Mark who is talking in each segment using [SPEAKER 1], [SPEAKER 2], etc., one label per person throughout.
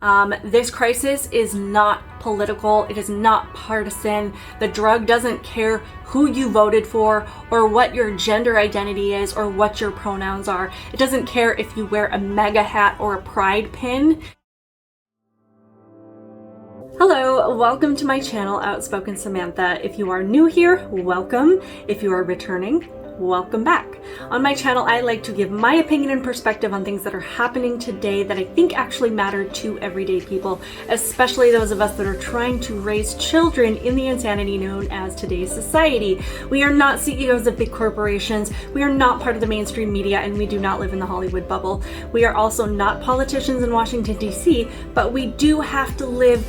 [SPEAKER 1] This crisis is not political. It is not partisan. The drug doesn't care who you voted for or what your gender identity is or what your pronouns are. It doesn't care if you wear a MAGA hat or a pride pin. Hello, welcome to my channel, Outspoken Samantha. If you are new here, welcome. If you are returning, welcome back. On my channel, I like to give my opinion and perspective on things that are happening today that I think actually matter to everyday people, especially those of us that are trying to raise children in the insanity known as today's society. We are not CEOs of big corporations, we are not part of the mainstream media, and we do not live in the Hollywood bubble. We are also not politicians in Washington, D.C., but we do have to live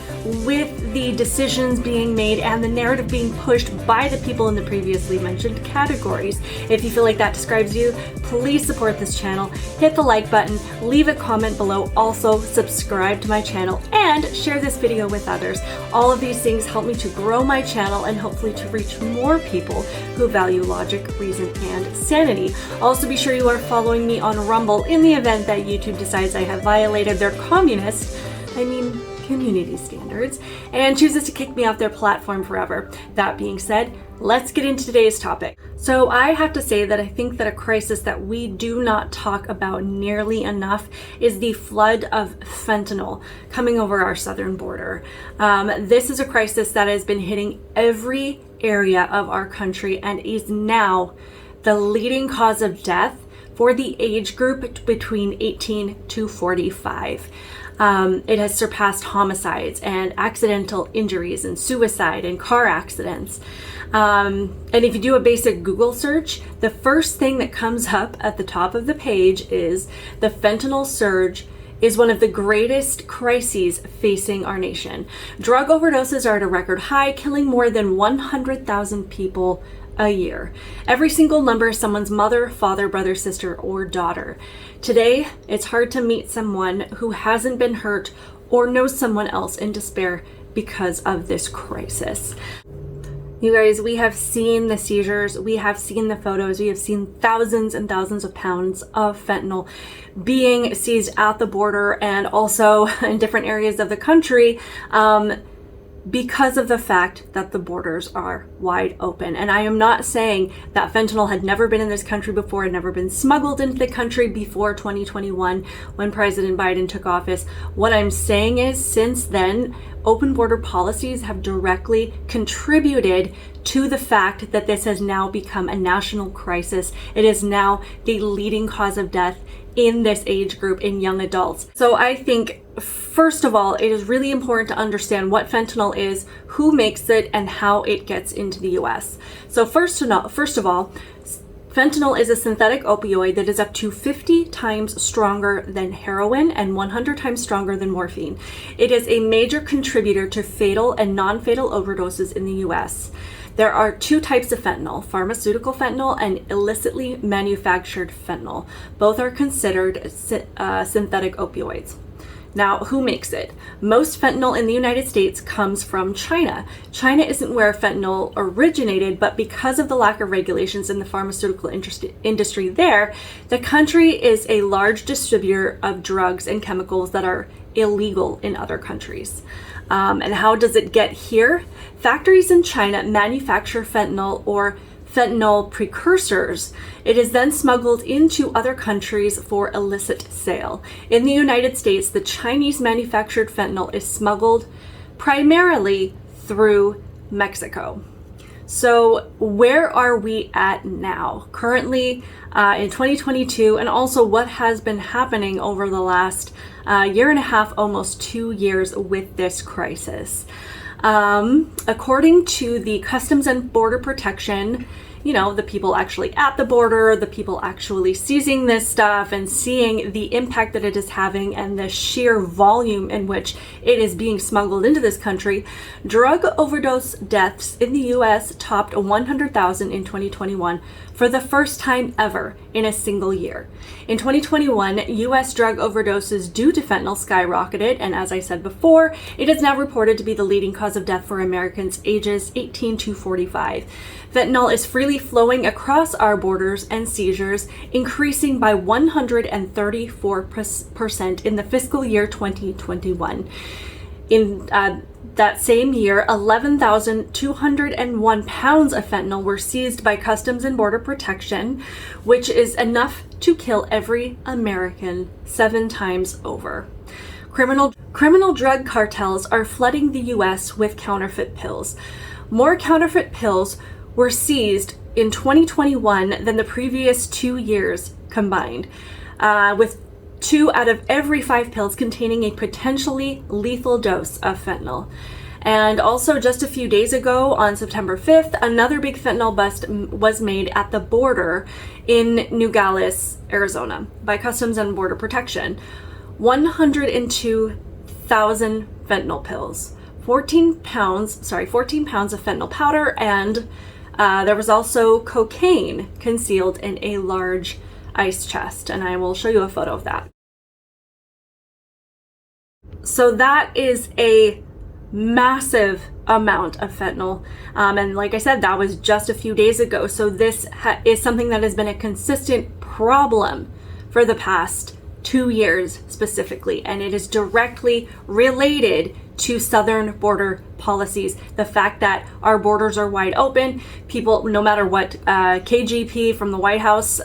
[SPEAKER 1] with the decisions being made and the narrative being pushed by the people in the previously mentioned categories. If you feel like that describes you, please support this channel, hit the like button, leave a comment below, also subscribe to my channel, and share this video with others. All of these things help me to grow my channel and hopefully to reach more people who value logic, reason, and sanity. Also, be sure you are following me on Rumble in the event that YouTube decides I have violated their community standards and chooses to kick me off their platform forever. That being said, let's get into today's topic. So I have to say that I think that a crisis that we do not talk about nearly enough is the flood of fentanyl coming over our southern border. This is a crisis that has been hitting every area of our country and is now the leading cause of death for the age group between 18 to 45. It has surpassed homicides and accidental injuries and suicide and car accidents. And if you do a basic Google search, the first thing that comes up at the top of the page is the fentanyl surge is one of the greatest crises facing our nation. Drug overdoses are at a record high, killing more than 100,000 people a year. Every single number is someone's mother, father, brother, sister, or daughter. Today, it's hard to meet someone who hasn't been hurt or knows someone else in despair because of this crisis. You guys, we have seen the seizures, we have seen the photos, we have seen thousands and thousands of pounds of fentanyl being seized at the border and also in different areas of the country, because of the fact that the borders are wide open. And I am not saying that fentanyl had never been in this country before, had never been smuggled into the country before 2021 when President Biden took office. What I'm saying is, since then, open border policies have directly contributed to the fact that this has now become a national crisis. It is now the leading cause of death in this age group in young adults. So I think, first of all, it is really important to understand what fentanyl is, who makes it, and how it gets into the US. So first of all, fentanyl is a synthetic opioid that is up to 50 times stronger than heroin and 100 times stronger than morphine. It is a major contributor to fatal and non-fatal overdoses in the US. There are two types of fentanyl, pharmaceutical fentanyl and illicitly manufactured fentanyl. Both are considered synthetic opioids. Now, who makes it? Most fentanyl in the United States comes from China. China isn't where fentanyl originated, but because of the lack of regulations in the pharmaceutical industry there, the country is a large distributor of drugs and chemicals that are illegal in other countries. And how does it get here? Factories in China manufacture fentanyl or fentanyl precursors. It is then smuggled into other countries for illicit sale. In the United States, the Chinese manufactured fentanyl is smuggled primarily through Mexico. So where are we at now? Currently in 2022, and also what has been happening over the last year and a half, almost 2 years with this crisis. According to the Customs and Border Protection, you know, the people actually at the border, the people actually seizing this stuff and seeing the impact that it is having and the sheer volume in which it is being smuggled into this country, drug overdose deaths in the US topped 100,000 in 2021 for the first time ever in a single year. In 2021, US drug overdoses due to fentanyl skyrocketed, and as I said before, it is now reported to be the leading cause of death for Americans ages 18 to 45. Fentanyl is freely flowing across our borders, and seizures increasing by 134% in the fiscal year 2021. In that same year, 11,201 pounds of fentanyl were seized by Customs and Border Protection, which is enough to kill every American 7 times over. Criminal drug cartels are flooding the U.S. with counterfeit pills. More counterfeit pills were seized in 2021 than the previous 2 years combined, with 2 out of every 5 pills containing a potentially lethal dose of fentanyl. And also just a few days ago, on September 5th, another big fentanyl bust was made at the border in Nogales, Arizona, by Customs and Border Protection. 102,000 fentanyl pills, 14 pounds of fentanyl powder, and there was also cocaine concealed in a large ice chest, and I will show you a photo of that. So that is a massive amount of fentanyl, and like I said, that was just a few days ago. So this is something that has been a consistent problem for the past 2 years specifically, and it is directly related to southern border policies. The fact that our borders are wide open, people, no matter what KGP from the White House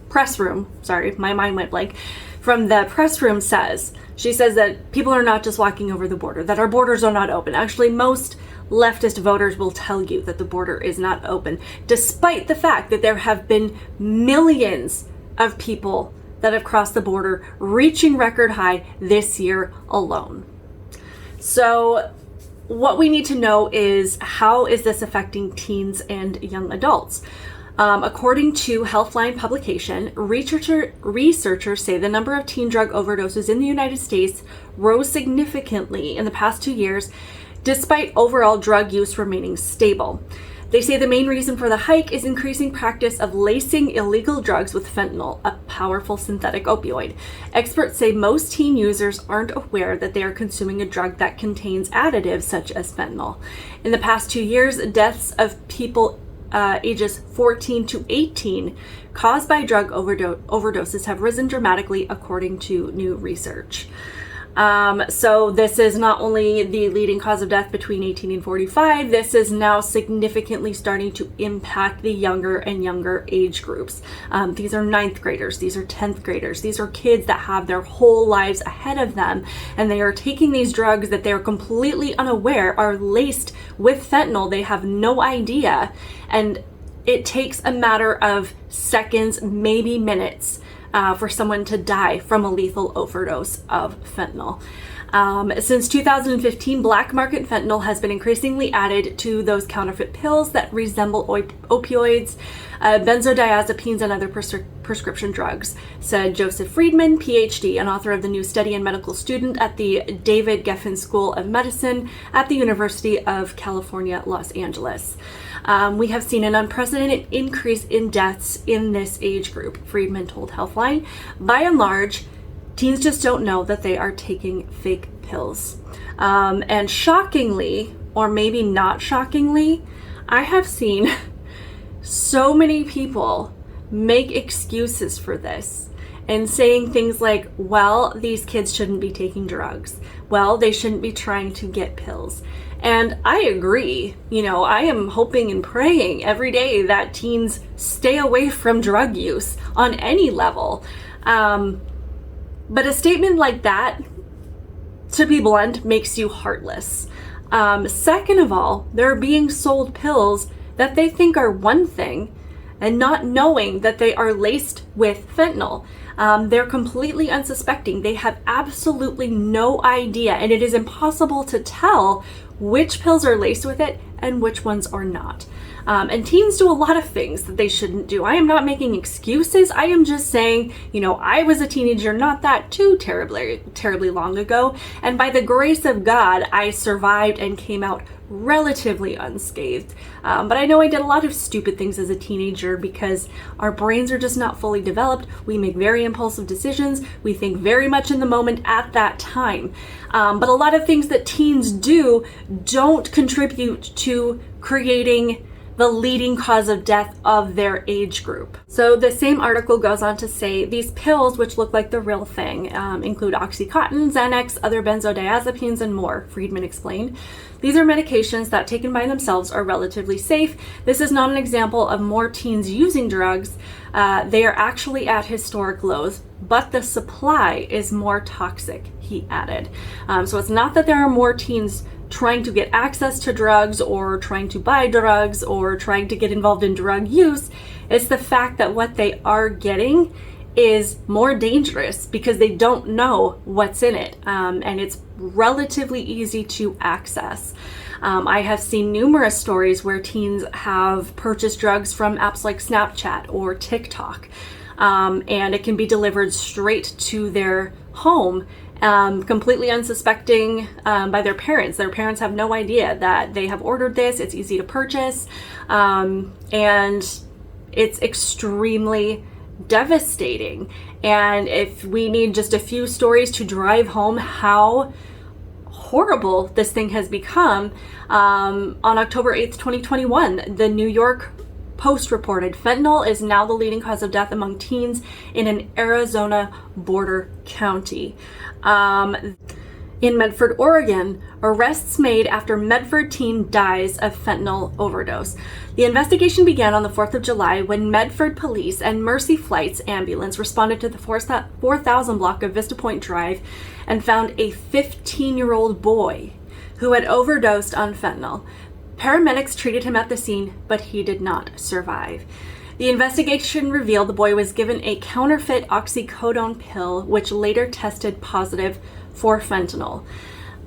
[SPEAKER 1] press room, sorry, my mind went blank, from the press room says, she says that people are not just walking over the border, that our borders are not open. Actually, most leftist voters will tell you that the border is not open, despite the fact that there have been millions of people that have crossed the border, reaching record high this year alone. So what we need to know is, how is this affecting teens and young adults? According to Healthline publication, researchers say the number of teen drug overdoses in the United States rose significantly in the past 2 years, despite overall drug use remaining stable. They say the main reason for the hike is increasing practice of lacing illegal drugs with fentanyl, a powerful synthetic opioid. Experts say most teen users aren't aware that they are consuming a drug that contains additives such as fentanyl. In the past 2 years, deaths of people ages 14 to 18 caused by drug overdoses have risen dramatically, according to new research. So this is not only the leading cause of death between 18 and 45, this is now significantly starting to impact the younger and younger age groups. These are 9th graders, these are 10th graders, these are kids that have their whole lives ahead of them, and they are taking these drugs that they're completely unaware are laced with fentanyl. They have no idea, and it takes a matter of seconds, maybe minutes, for someone to die from a lethal overdose of fentanyl. Since 2015, black market fentanyl has been increasingly added to those counterfeit pills that resemble opioids, benzodiazepines, and other prescription drugs, said Joseph Friedman, PhD, an author of the new study and medical student at the David Geffen School of Medicine at the University of California, Los Angeles. We have seen an unprecedented increase in deaths in this age group, Friedman told Healthline. By and large, teens just don't know that they are taking fake pills. And shockingly, or maybe not shockingly, I have seen so many people make excuses for this and saying things like, well, these kids shouldn't be taking drugs. Well, they shouldn't be trying to get pills. And I agree. You know, I am hoping and praying every day that teens stay away from drug use on any level. But a statement like that, to be blunt, makes you heartless. Second of all, they're being sold pills that they think are one thing and not knowing that they are laced with fentanyl. They're completely unsuspecting. They have absolutely no idea, and it is impossible to tell which pills are laced with it and which ones are not. And teens do a lot of things that they shouldn't do. I am not making excuses. I am just saying, I was a teenager not that too terribly long ago. And by the grace of God, I survived and came out relatively unscathed. But I know I did a lot of stupid things as a teenager because our brains are just not fully developed. We make very impulsive decisions. We think very much in the moment at that time. But a lot of things that teens do don't contribute to creating the leading cause of death of their age group. So the same article goes on to say these pills, which look like the real thing, include Oxycontin, Xanax, other benzodiazepines, and more, Friedman explained. These are medications that taken by themselves are relatively safe. This is not an example of more teens using drugs. They are actually at historic lows, but the supply is more toxic, he added. So it's not that there are more teens trying to get access to drugs or trying to buy drugs or trying to get involved in drug use. It's the fact that what they are getting is more dangerous because they don't know what's in it, and it's relatively easy to access. I have seen numerous stories where teens have purchased drugs from apps like Snapchat or TikTok, and it can be delivered straight to their home, completely unsuspecting by their parents. Their parents have no idea that they have ordered this. It's easy to purchase, and it's extremely devastating. And if we need just a few stories to drive home how horrible this thing has become, on October 8th, 2021, the New York Post reported fentanyl is now the leading cause of death among teens in an Arizona border county. In Medford, Oregon, arrests made after Medford teen dies of fentanyl overdose. The investigation began on the 4th of July when Medford police and Mercy Flight's ambulance responded to the 4000 block of Vista Point Drive and found a 15-year-old boy who had overdosed on fentanyl. Paramedics treated him at the scene, but he did not survive. The investigation revealed the boy was given a counterfeit oxycodone pill, which later tested positive for fentanyl.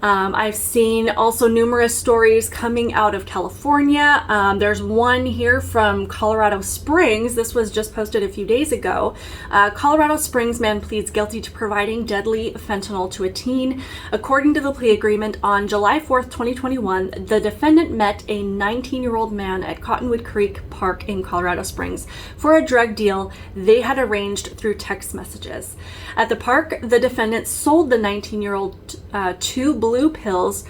[SPEAKER 1] I've seen also numerous stories coming out of California. There's one here from Colorado Springs. This was just posted a few days ago. Colorado Springs man pleads guilty to providing deadly fentanyl to a teen. According to the plea agreement, on July 4th, 2021, the defendant met a 19-year-old man at Cottonwood Creek Park in Colorado Springs for a drug deal they had arranged through text messages. At the park, the defendant sold the 19-year-old 2 blue pills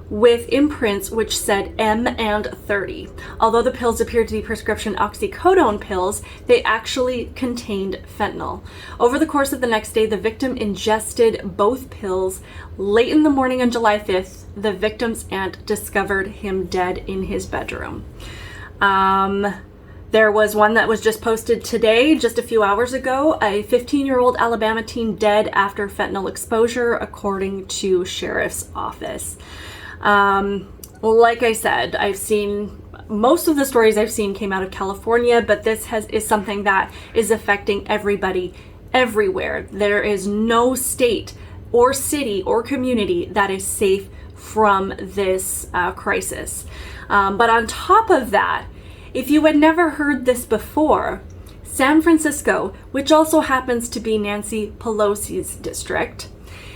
[SPEAKER 1] with imprints which said M and 30. Although the pills appeared to be prescription oxycodone pills, they actually contained fentanyl. Over the course of the next day, the victim ingested both pills. Late in the morning on July 5th, the victim's aunt discovered him dead in his bedroom. There was one that was just posted today, just a few hours ago, a 15-year-old Alabama teen dead after fentanyl exposure, according to Sheriff's Office. Like I said, I've seen, most of the stories I've seen came out of California, but this is something that is affecting everybody everywhere. There is no state or city or community that is safe from this crisis. But on top of that, if you had never heard this before, San Francisco, which also happens to be Nancy Pelosi's district,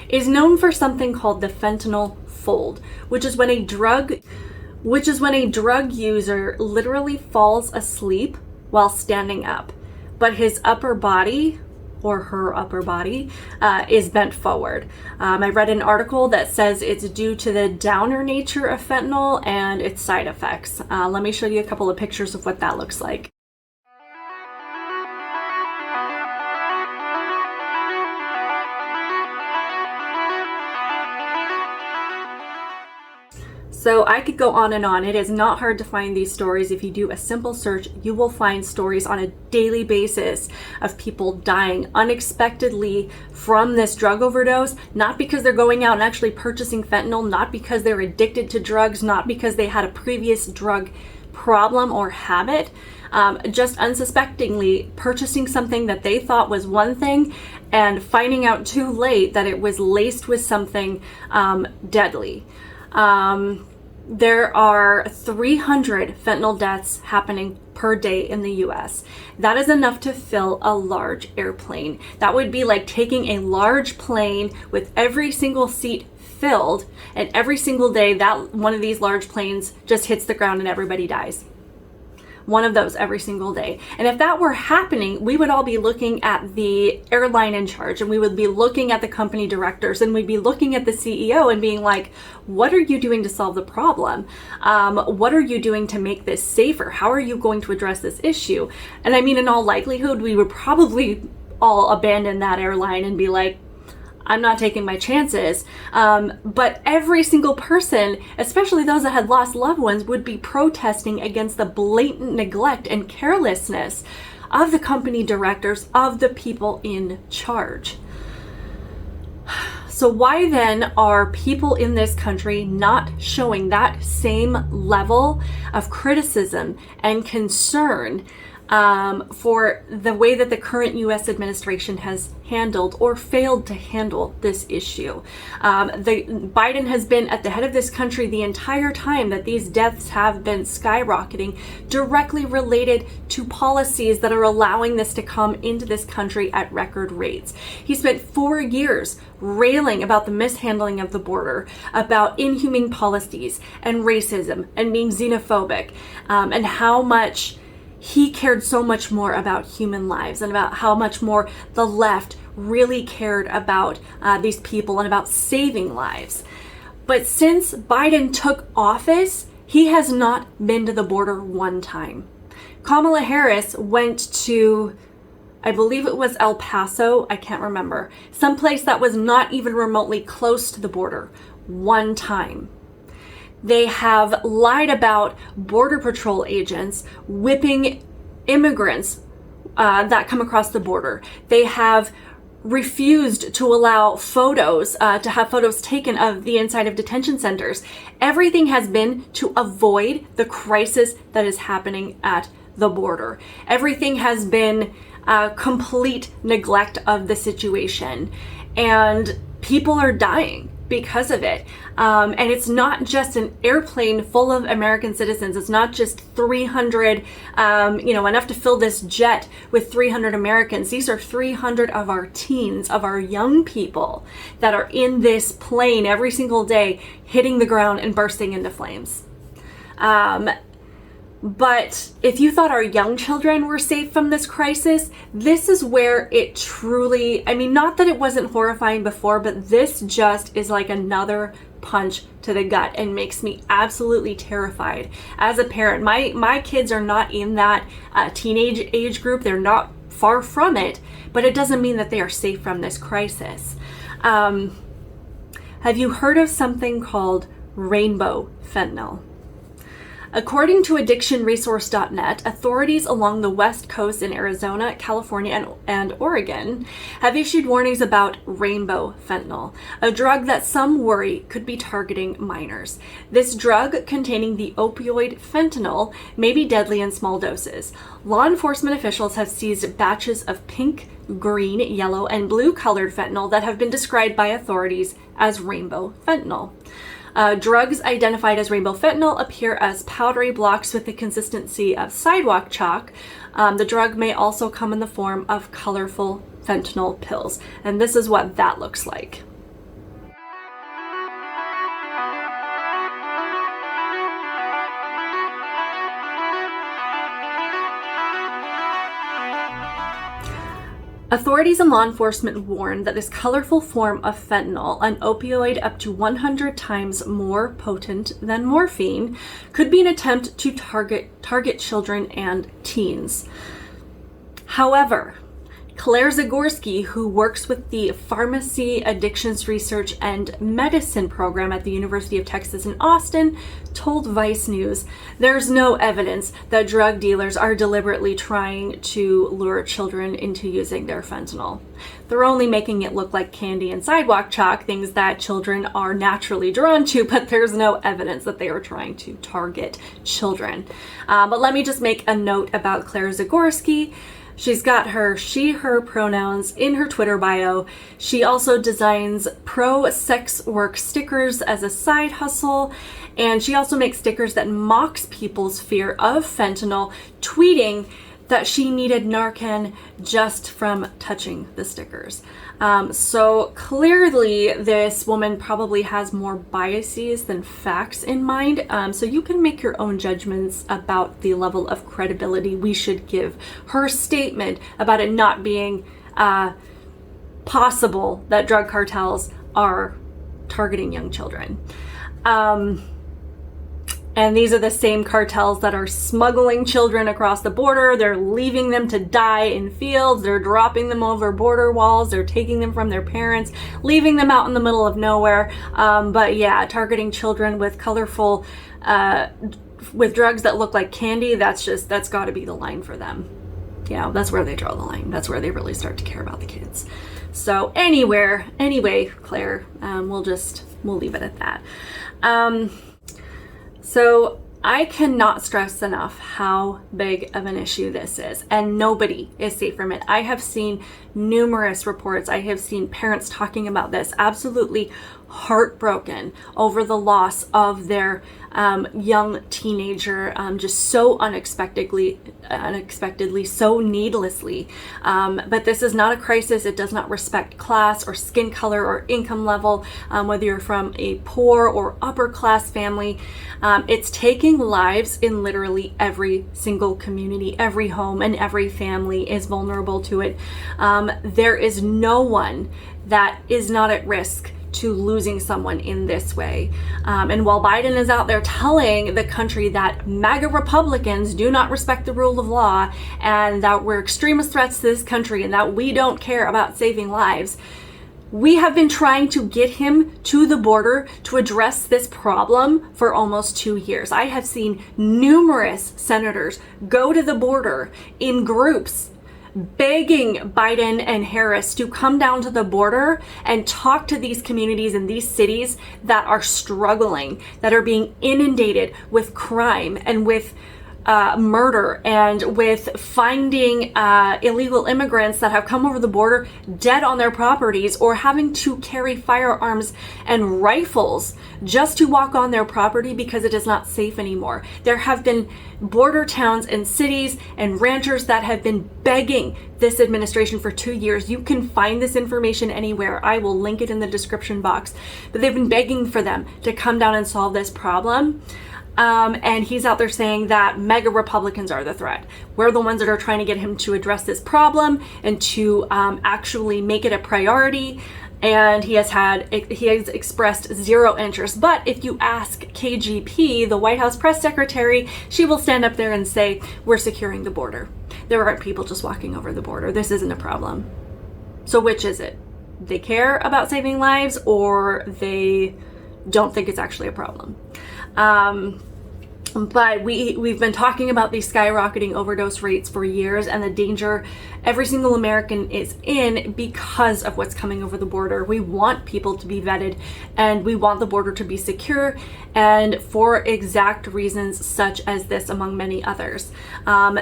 [SPEAKER 1] is known for something called the fentanyl fold, which is when a drug user literally falls asleep while standing up, but his upper body or her upper body is bent forward. I read an article that says it's due to the downer nature of fentanyl and its side effects. Let me show you a couple of pictures of what that looks like. So I could go on and on. It is not hard to find these stories. If you do a simple search, you will find stories on a daily basis of people dying unexpectedly from this drug overdose, not because they're going out and actually purchasing fentanyl, not because they're addicted to drugs, not because they had a previous drug problem or habit, just unsuspectingly purchasing something that they thought was one thing and finding out too late that it was laced with something deadly. There are 300 fentanyl deaths happening per day in the US. That is enough to fill a large airplane. That would be like taking a large plane with every single seat filled, and every single day that one of these large planes just hits the ground and everybody dies. One of those every single day. And if that were happening, we would all be looking at the airline in charge, and we would be looking at the company directors, and we'd be looking at the CEO and being like, what are you doing to solve the problem? What are you doing to make this safer? How are you going to address this issue? And I mean, in all likelihood, we would probably all abandon that airline and be like, I'm not taking my chances. But every single person, especially those that had lost loved ones, would be protesting against the blatant neglect and carelessness of the company directors, of the people in charge. So why then are people in this country not showing that same level of criticism and concern for the way that the current U.S. administration has handled or failed to handle this issue? Biden has been at the head of this country the entire time that these deaths have been skyrocketing, directly related to policies that are allowing this to come into this country at record rates. He spent 4 years railing about the mishandling of the border, about inhumane policies and racism and being xenophobic, and how much he cared so much more about human lives and about how much more the left really cared about these people and about saving lives. But since Biden took office, he has not been to the border one time. Kamala Harris went to, I believe it was El Paso, I can't remember, someplace that was not even remotely close to the border, one time. They have lied about Border Patrol agents whipping immigrants that come across the border. They have refused to allow photos, to have photos taken of the inside of detention centers. Everything has been to avoid the crisis that is happening at the border. Everything has been complete neglect of the situation. And people are dying because of it. And it's not just an airplane full of American citizens. It's not just 300, enough to fill this jet with 300 Americans. These are 300 of our teens, of our young people that are in this plane every single day, hitting the ground and bursting into flames. But if you thought our young children were safe from this crisis, this is where it truly, I mean, not that it wasn't horrifying before, but this just is like another punch to the gut and makes me absolutely terrified as a parent. My kids are not in that teenage age group. They're not far from it, but it doesn't mean that they are safe from this crisis. Have you heard of something called rainbow fentanyl? According to addictionresource.net, authorities along the West Coast in Arizona, California, and Oregon have issued warnings about rainbow fentanyl, a drug that some worry could be targeting minors. This drug, containing the opioid fentanyl, may be deadly in small doses. Law enforcement officials have seized batches of pink, green, yellow, and blue colored fentanyl that have been described by authorities as rainbow fentanyl. Drugs identified as rainbow fentanyl appear as powdery blocks with the consistency of sidewalk chalk. The drug may also come in the form of colorful fentanyl pills, and this is what that looks like. Authorities and law enforcement warn that this colorful form of fentanyl, an opioid up to 100 times more potent than morphine, could be an attempt to target children and teens. However, Claire Zagorski, who works with the Pharmacy Addictions Research and Medicine program at the University of Texas in Austin, told Vice News, there's no evidence that drug dealers are deliberately trying to lure children into using their fentanyl. They're only making it look like candy and sidewalk chalk, things that children are naturally drawn to, but there's no evidence that they are trying to target children. But let me just make a note about Claire Zagorski. She's got her she, her pronouns in her Twitter bio. She also designs pro-sex work stickers as a side hustle. And she also makes stickers that mocks people's fear of fentanyl, tweeting that she needed Narcan just from touching the stickers. So clearly this woman probably has more biases than facts in mind. So you can make your own judgments about the level of credibility we should give her statement about it not being possible that drug cartels are targeting young children. And these are the same cartels that are smuggling children across the border. They're leaving them to die in fields. They're dropping them over border walls. They're taking them from their parents, leaving them out in the middle of nowhere. But yeah, targeting children with colorful, with drugs that look like candy, that's got to be the line for them. Yeah, that's where they draw the line. That's where they really start to care about the kids. So anyway, Claire, we'll leave it at that. So I cannot stress enough how big of an issue this is, and nobody is safe from it. I have seen numerous reports. I have seen parents talking about this, absolutely heartbroken over the loss of their young teenager, just so unexpectedly, so needlessly. But this is not a crisis. It does not respect class or skin color or income level, whether you're from a poor or upper class family. It's taking lives in literally every single community. Every home and every family is vulnerable to it. There is no one that is not at risk to losing someone in this way. And while Biden is out there telling the country that MAGA Republicans do not respect the rule of law and that we're extremist threats to this country and that we don't care about saving lives, we have been trying to get him to the border to address this problem for almost 2 years. I have seen numerous senators go to the border in groups begging Biden and Harris to come down to the border and talk to these communities and these cities that are struggling, that are being inundated with crime and with murder and with finding illegal immigrants that have come over the border dead on their properties or having to carry firearms and rifles just to walk on their property because it is not safe anymore. There have been border towns and cities and ranchers that have been begging this administration for 2 years. You can find this information anywhere. I will link it in the description box. But they've been begging for them to come down and solve this problem. And he's out there saying that MAGA Republicans are the threat. We're the ones that are trying to get him to address this problem and to actually make it a priority. And he has expressed zero interest. But if you ask KGP, the White House press secretary, she will stand up there and say, we're securing the border. There aren't people just walking over the border. This isn't a problem. So which is it? They care about saving lives, or they don't think it's actually a problem? But we've been talking about these skyrocketing overdose rates for years and the danger every single American is in because of what's coming over the border. We want people to be vetted and we want the border to be secure, and for exact reasons such as this, among many others.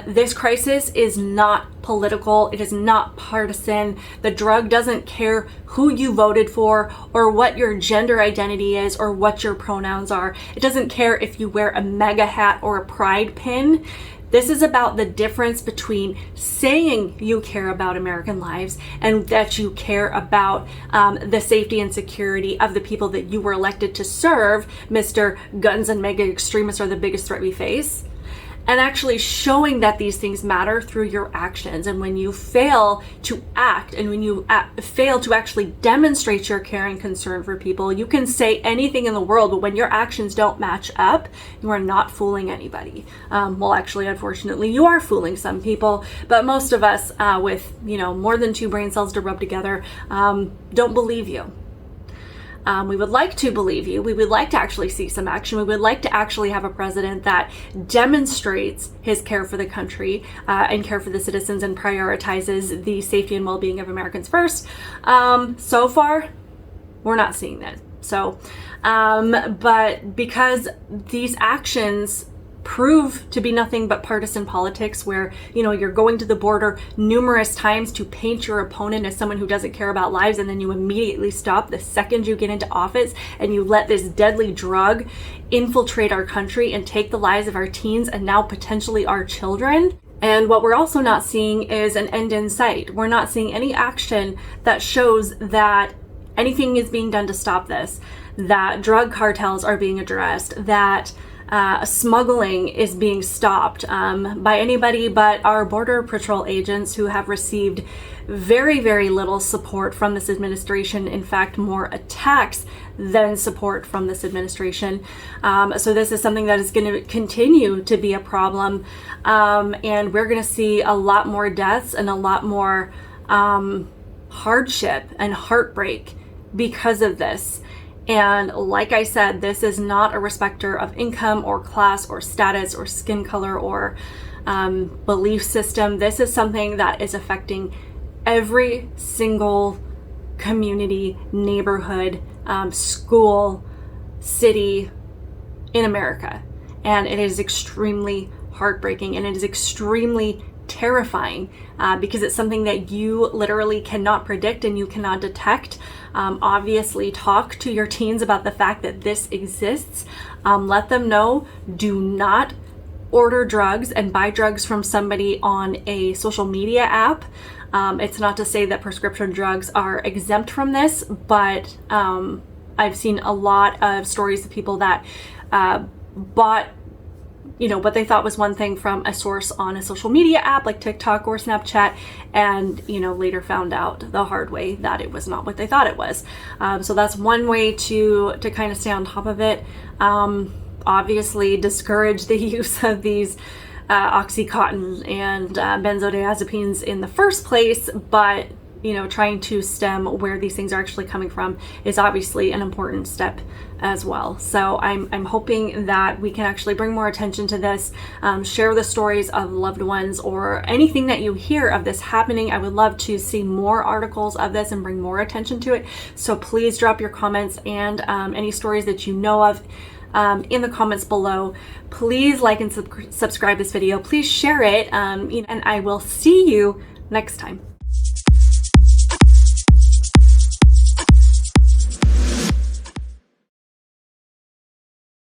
[SPEAKER 1] This crisis is not political. It is not partisan. The drug doesn't care who you voted for or what your gender identity is or what your pronouns are. It doesn't care if you wear a MAGA hat or a pride pin. This is about the difference between saying you care about American lives and that you care about the safety and security of the people that you were elected to serve, Mr. Guns and MAGA extremists are the biggest threat we face, and actually showing that these things matter through your actions. And when you fail to act and when you fail to actually demonstrate your care and concern for people, you can say anything in the world, but when your actions don't match up, you are not fooling anybody. Well, actually, unfortunately, you are fooling some people, but most of us with, more than 2 brain cells to rub together, don't believe you. We would like to believe you. We would like to actually see some action. We would like to actually have a president that demonstrates his care for the country and care for the citizens and prioritizes the safety and well-being of Americans first. So far, we're not seeing that. So, but because these actions prove to be nothing but partisan politics, where, you know, you're going to the border numerous times to paint your opponent as someone who doesn't care about lives, and then you immediately stop the second you get into office, and you let this deadly drug infiltrate our country and take the lives of our teens and now potentially our children. And what we're also not seeing is an end in sight. We're not seeing any action that shows that anything is being done to stop this, that drug cartels are being addressed, that smuggling is being stopped by anybody but our Border Patrol agents, who have received very, very little support from this administration. In fact, more attacks than support from this administration. So this is something that is going to continue to be a problem. And we're going to see a lot more deaths and a lot more hardship and heartbreak because of this. And like I said, this is not a respecter of income or class or status or skin color or belief system. This is something that is affecting every single community, neighborhood, school, city in America. And it is extremely heartbreaking, and it is extremely terrifying because it's something that you literally cannot predict and you cannot detect. Obviously, talk to your teens about the fact that this exists. Let them know, do not order drugs and buy drugs from somebody on a social media app. It's not to say that prescription drugs are exempt from this, but I've seen a lot of stories of people that bought, you know, what they thought was one thing from a source on a social media app like TikTok or Snapchat, and, you know, later found out the hard way that it was not what they thought it was. So that's one way to kind of stay on top of it. Obviously discourage the use of these Oxycontin and benzodiazepines in the first place, but, you know, trying to stem where these things are actually coming from is obviously an important step as well. So I'm hoping that we can actually bring more attention to this, share the stories of loved ones or anything that you hear of this happening. I would love to see more articles of this and bring more attention to it. So please drop your comments and any stories that you know of in the comments below. Please like and subscribe this video. Please share it, and I will see you next time.